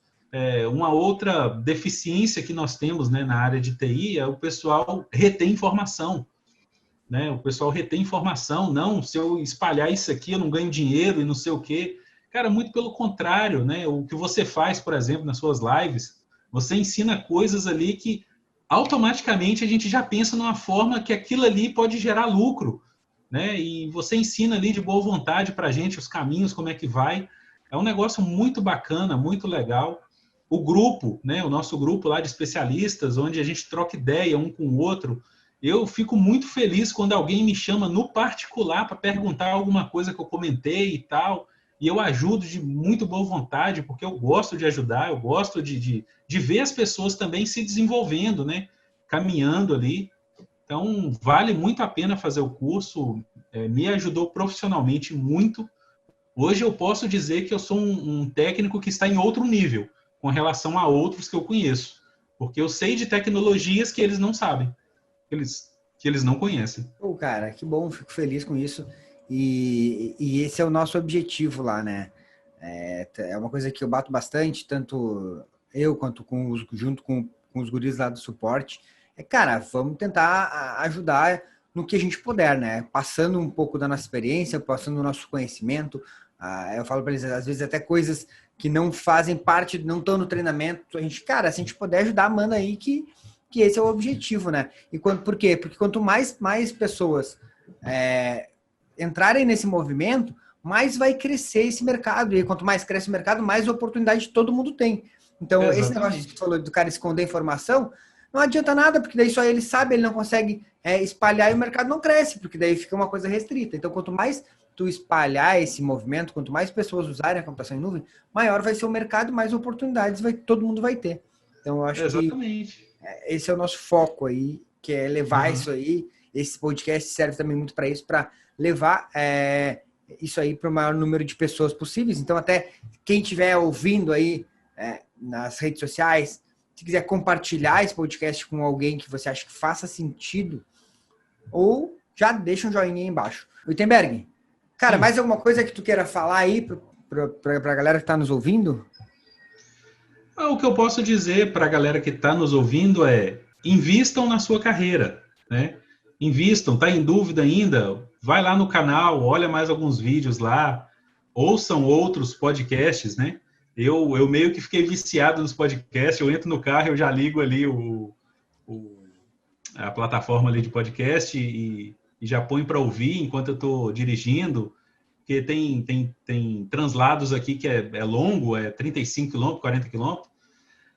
Uma outra deficiência que nós temos, né, na área de TI é o pessoal reter informação. Né? O pessoal retém informação. Não, se eu espalhar isso aqui, eu não ganho dinheiro e não sei o quê. Cara, muito pelo contrário. Né? O que você faz, por exemplo, nas suas lives, você ensina coisas ali que automaticamente a gente já pensa numa forma que aquilo ali pode gerar lucro. Né? E você ensina ali de boa vontade para a gente os caminhos, como é que vai. É um negócio muito bacana, muito legal. O grupo, né? O nosso grupo lá de especialistas, onde a gente troca ideia um com o outro, eu fico muito feliz quando alguém me chama no particular para perguntar alguma coisa que eu comentei e tal, e eu ajudo de muito boa vontade, porque eu gosto de ajudar, eu gosto de ver as pessoas também se desenvolvendo, né? Caminhando ali. Então, vale muito a pena fazer o curso, me ajudou profissionalmente muito. Hoje eu posso dizer que eu sou um técnico que está em outro nível, com relação a outros que eu conheço, porque eu sei de tecnologias que eles não sabem, que eles não conhecem.
Pô, cara, que bom, fico feliz com isso. E esse é o nosso objetivo lá, né? É uma coisa que eu bato bastante, tanto eu quanto junto com os guris lá do suporte. Cara, vamos tentar ajudar no que a gente puder, né? Passando um pouco da nossa experiência, passando o nosso conhecimento. Eu falo para eles, às vezes, até coisas que não fazem parte, não estão no treinamento. Se a gente puder ajudar, manda aí que esse é o objetivo, né? Por quê? Porque quanto mais pessoas entrarem nesse movimento, mais vai crescer esse mercado. E quanto mais cresce o mercado, mais oportunidade todo mundo tem. Então, exatamente. Esse negócio que tu falou do cara esconder informação, não adianta nada, porque daí só ele sabe, ele não consegue espalhar e o mercado não cresce, porque daí fica uma coisa restrita. Então, quanto mais tu espalhar esse movimento, quanto mais pessoas usarem a computação em nuvem, maior vai ser o mercado, mais oportunidades todo mundo vai ter. Então, eu acho que esse é o nosso foco aí, que é levar isso aí. Esse podcast serve também muito para isso, para levar isso aí para o maior número de pessoas possíveis. Então, até quem estiver ouvindo aí nas redes sociais, se quiser compartilhar esse podcast com alguém que você acha que faça sentido, ou já deixa um joinha aí embaixo. Wittenberg, cara, mais alguma coisa que tu queira falar aí para a galera que está nos ouvindo?
O que eu posso dizer para a galera que está nos ouvindo é: invistam na sua carreira, né? Invistam, tá em dúvida ainda? Vai lá no canal, olha mais alguns vídeos lá, ouçam outros podcasts, né? Eu meio que fiquei viciado nos podcasts, eu entro no carro, eu já ligo ali a plataforma ali de podcast e já ponho para ouvir enquanto eu estou dirigindo, porque tem translados aqui que é longo, é 35 quilômetros, 40 quilômetros.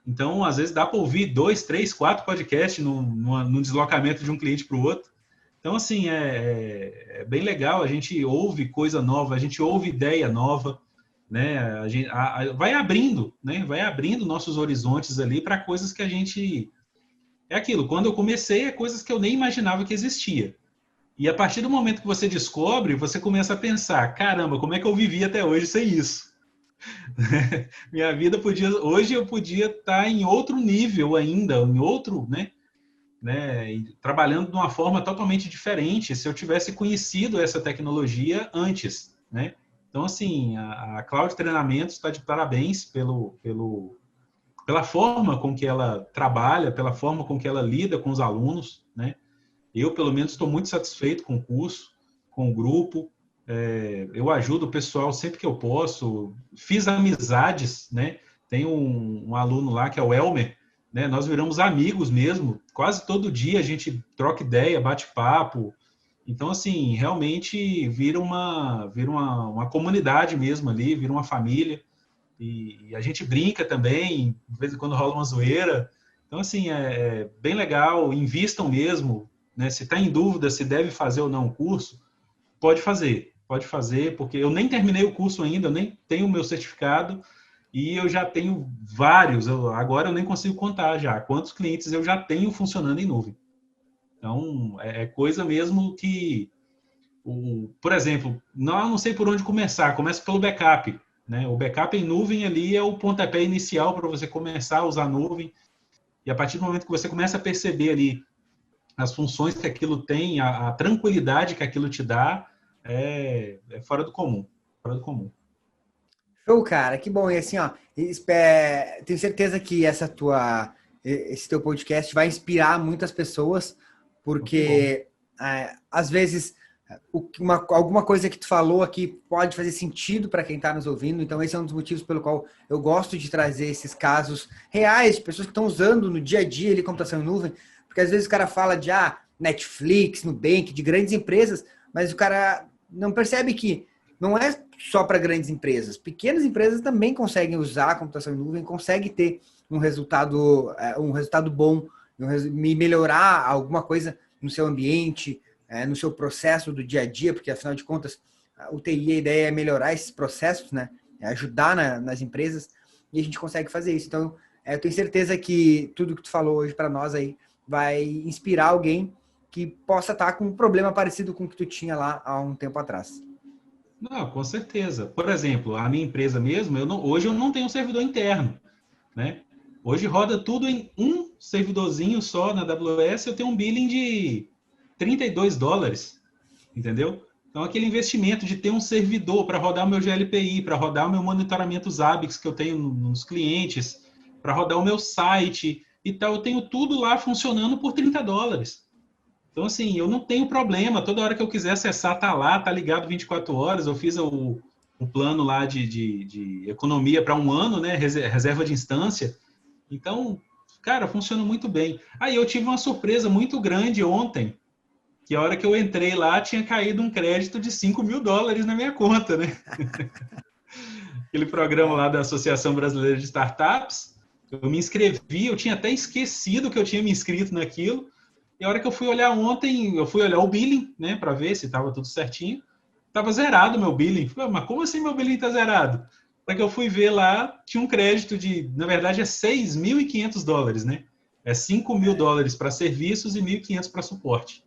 Então, às vezes, dá para ouvir 2, 3, 4 podcasts num deslocamento de um cliente para o outro. Então, assim, é bem legal. A gente ouve coisa nova, a gente ouve ideia nova, né? Vai abrindo, né? Vai abrindo nossos horizontes ali para coisas que a gente... É aquilo, quando eu comecei, é coisas que eu nem imaginava que existia. E a partir do momento que você descobre, você começa a pensar, caramba, como é que eu vivi até hoje sem isso? Minha vida hoje eu podia estar em outro nível ainda, em outro, né, trabalhando de uma forma totalmente diferente se eu tivesse conhecido essa tecnologia antes, né? Então, assim, a Cloud Treinamentos está de parabéns pela forma com que ela trabalha, pela forma com que ela lida com os alunos, né? Eu, pelo menos, estou muito satisfeito com o curso, com o grupo. Eu ajudo o pessoal sempre que eu posso. Fiz amizades, né? Tem um aluno lá que é o Elmer, né? Nós viramos amigos mesmo. Quase todo dia a gente troca ideia, bate papo. Então, assim, realmente vira uma comunidade mesmo ali, vira uma família. E a gente brinca também, de vez em quando rola uma zoeira. Então, assim, é bem legal, invistam mesmo, né? Se está em dúvida se deve fazer ou não o curso, pode fazer, porque eu nem terminei o curso ainda, eu nem tenho o meu certificado e eu já tenho vários, agora eu nem consigo contar já quantos clientes eu já tenho funcionando em nuvem. Então, é coisa mesmo que, por exemplo, não sei por onde começar, começa pelo backup, né? O backup em nuvem ali é o pontapé inicial para você começar a usar a nuvem, e a partir do momento que você começa a perceber ali as funções que aquilo tem, a tranquilidade que aquilo te dá, fora do comum. Fora do comum.
Show, cara, que bom. E assim, ó, tenho certeza que esse teu podcast vai inspirar muitas pessoas, porque às vezes alguma coisa que tu falou aqui pode fazer sentido para quem está nos ouvindo. Então, esse é um dos motivos pelo qual eu gosto de trazer esses casos reais de pessoas que estão usando no dia a dia ali computação em nuvem, porque às vezes o cara fala de Netflix, Nubank, de grandes empresas, mas o cara não percebe que não é só para grandes empresas. Pequenas empresas também conseguem usar a computação em nuvem, conseguem ter um resultado bom, melhorar alguma coisa no seu ambiente, no seu processo do dia a dia, porque afinal de contas, o TI, a ideia é melhorar esses processos, né? É ajudar nas empresas, e a gente consegue fazer isso. Então, eu tenho certeza que tudo que tu falou hoje para nós aí vai inspirar alguém que possa estar com um problema parecido com o que tu tinha lá há um tempo atrás.
Não, com certeza. Por exemplo, a minha empresa mesmo, hoje eu não tenho um servidor interno, né? Hoje roda tudo em um servidorzinho só na AWS, eu tenho um billing de $32, entendeu? Então, aquele investimento de ter um servidor para rodar o meu GLPI, para rodar o meu monitoramento Zabbix que eu tenho nos clientes, para rodar o meu site e tal, eu tenho tudo lá funcionando por $30. Então, assim, eu não tenho problema. Toda hora que eu quiser acessar, tá lá, tá ligado 24 horas. Eu fiz o plano lá de economia para um ano, né? Reserva de instância. Então, cara, funciona muito bem. Aí eu tive uma surpresa muito grande ontem, que a hora que eu entrei lá, tinha caído um crédito de $5.000 na minha conta, né? Aquele programa lá da Associação Brasileira de Startups. Eu me inscrevi, eu tinha até esquecido que eu tinha me inscrito naquilo. E a hora que eu fui olhar ontem, eu fui olhar o billing, né, para ver se estava tudo certinho. Tava zerado o meu billing. Falei, mas como assim meu billing tá zerado? Para que eu fui ver lá, tinha um crédito de, na verdade, é $6.500, né? É $5.000 para serviços e 1.500 para suporte.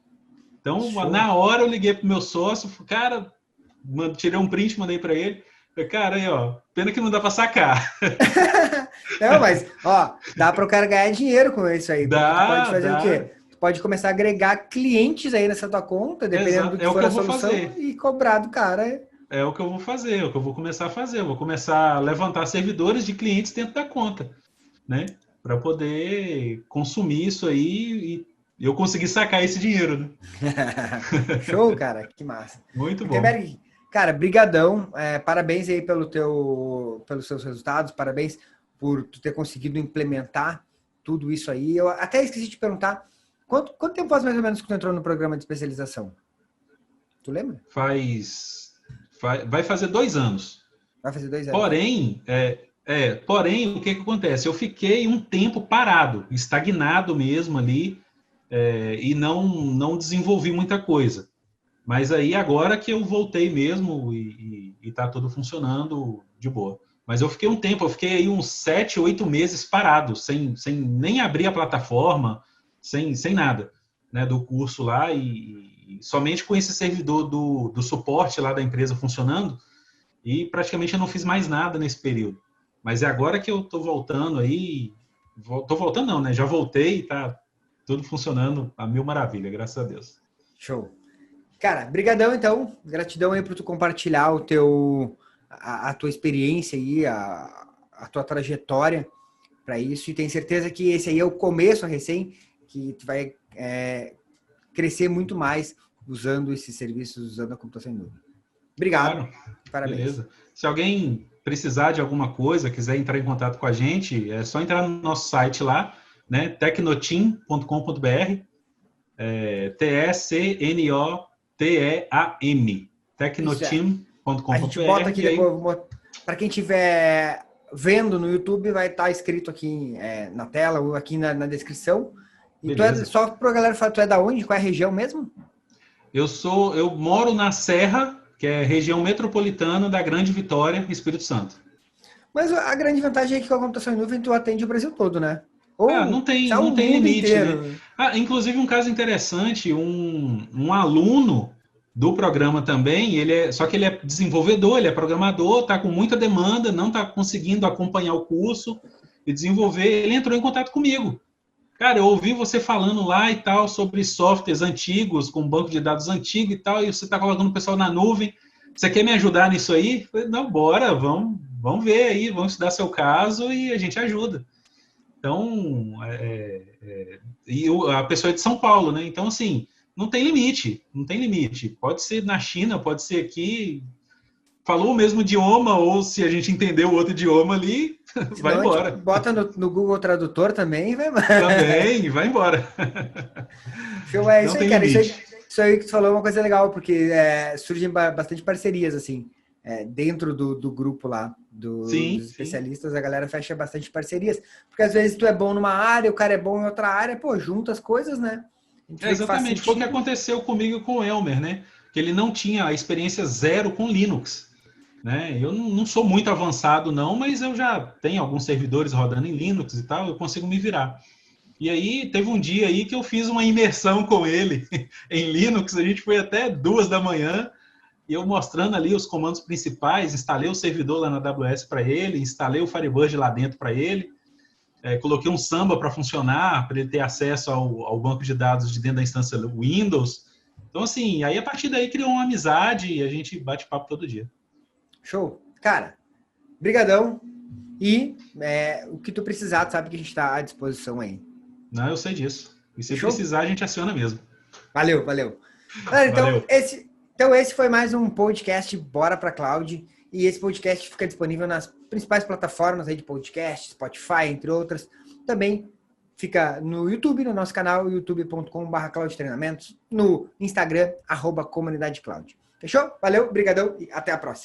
Então,
Show.
na hora eu liguei pro meu sócio, cara, tirei um print, mandei para ele. Falei, cara, aí, ó, pena que não dá para sacar.
Não, mas, ó, dá para o cara ganhar dinheiro com isso aí, porque tu pode fazer o quê? Tu pode começar a agregar clientes aí nessa tua conta, dependendo do que for a solução, e cobrar do cara.
É o que eu vou fazer, é o que eu vou começar a fazer. Eu vou começar a levantar servidores de clientes dentro da conta, né? Para poder consumir isso aí e eu conseguir sacar esse dinheiro, né?
Show, cara, que massa.
Muito bom.
Gutenberg, Cara, brigadão. Parabéns aí pelos seus resultados. Parabéns por tu ter conseguido implementar tudo isso aí. Eu até esqueci de perguntar, quanto tempo faz mais ou menos que tu entrou no programa de especialização? Tu lembra?
Vai fazer 2 anos.
Vai fazer 2 anos.
Porém, o que acontece? Eu fiquei um tempo parado, estagnado mesmo ali, e não desenvolvi muita coisa. Mas aí agora que eu voltei mesmo e tá tudo funcionando de boa. Mas eu fiquei um tempo, eu fiquei aí uns 7, 8 meses parado, sem nem abrir a plataforma, sem nada, né, do curso lá e somente com esse servidor do suporte lá da empresa funcionando e praticamente eu não fiz mais nada nesse período. Mas é agora que eu tô voltando aí, tô voltando não, né, já voltei e tá tudo funcionando a mil maravilha, graças a Deus.
Show. Cara, brigadão então, gratidão aí por tu compartilhar a tua experiência aí, a tua trajetória para isso, e tenho certeza que esse aí é o começo recém, que tu vai crescer muito mais usando esses serviços, usando a computação em nuvem. Obrigado.
Claro.
Parabéns.
Beleza. Se alguém precisar de alguma coisa, quiser entrar em contato com a gente, é só entrar no nosso site lá, né, tecnoteam.com.br, TECNOTEAM, tecnoteam.com.br.
A gente bota aqui depois, para quem estiver vendo no YouTube, vai estar escrito aqui na tela ou aqui na descrição. E só para a galera falar, tu é da onde? Qual é a região mesmo?
Eu moro na Serra, que é região metropolitana da Grande Vitória, Espírito Santo.
Mas a grande vantagem é que com a computação em nuvem tu atende o Brasil todo, né?
Não tem limite, inteiro, né? Inclusive um caso interessante, um aluno do programa também, só que ele é desenvolvedor, ele é programador, está com muita demanda, não está conseguindo acompanhar o curso e desenvolver, ele entrou em contato comigo. Cara, eu ouvi você falando lá e tal sobre softwares antigos, com banco de dados antigo e tal, e você está colocando o pessoal na nuvem. Você quer me ajudar nisso aí? Eu falei, não, bora, vamos ver aí, vamos estudar seu caso e a gente ajuda. Então, a pessoa é de São Paulo, né? Então, assim, não tem limite. Pode ser na China, pode ser aqui. Falou o mesmo idioma, ou se a gente entendeu o outro idioma ali, vai embora.
Bota no Google Tradutor também e vai embora.
Também, vai embora.
Show, isso aí, cara. Isso aí que tu falou é uma coisa legal, porque surgem bastante parcerias, assim, dentro do grupo lá, dos especialistas, a galera fecha bastante parcerias. Porque às vezes tu é bom numa área, o cara é bom em outra área, pô, junta as coisas, né?
Exatamente, foi o que aconteceu comigo com o Elmer, né? Que ele não tinha a experiência zero com Linux. Né? Eu não sou muito avançado não, mas eu já tenho alguns servidores rodando em Linux e tal, eu consigo me virar. E aí teve um dia aí que eu fiz uma imersão com ele em Linux, a gente foi até 2 da manhã, e eu mostrando ali os comandos principais, instalei o servidor lá na AWS para ele, instalei o Firebird lá dentro para ele, coloquei um Samba para funcionar, para ele ter acesso ao banco de dados de dentro da instância Windows. Então assim, aí a partir daí criou uma amizade e a gente bate papo todo dia.
Show. Cara, brigadão. E o que tu precisar, tu sabe que a gente está à disposição aí.
Não, eu sei disso. E se precisar, a gente aciona mesmo.
Valeu. Galera, então esse foi mais um podcast Bora Pra Cloud. E esse podcast fica disponível nas principais plataformas aí de podcast, Spotify, entre outras. Também fica no YouTube, no nosso canal, youtube.com/cloudtreinamentos, no Instagram, @comunidadecloud. Fechou? Valeu, brigadão e até a próxima.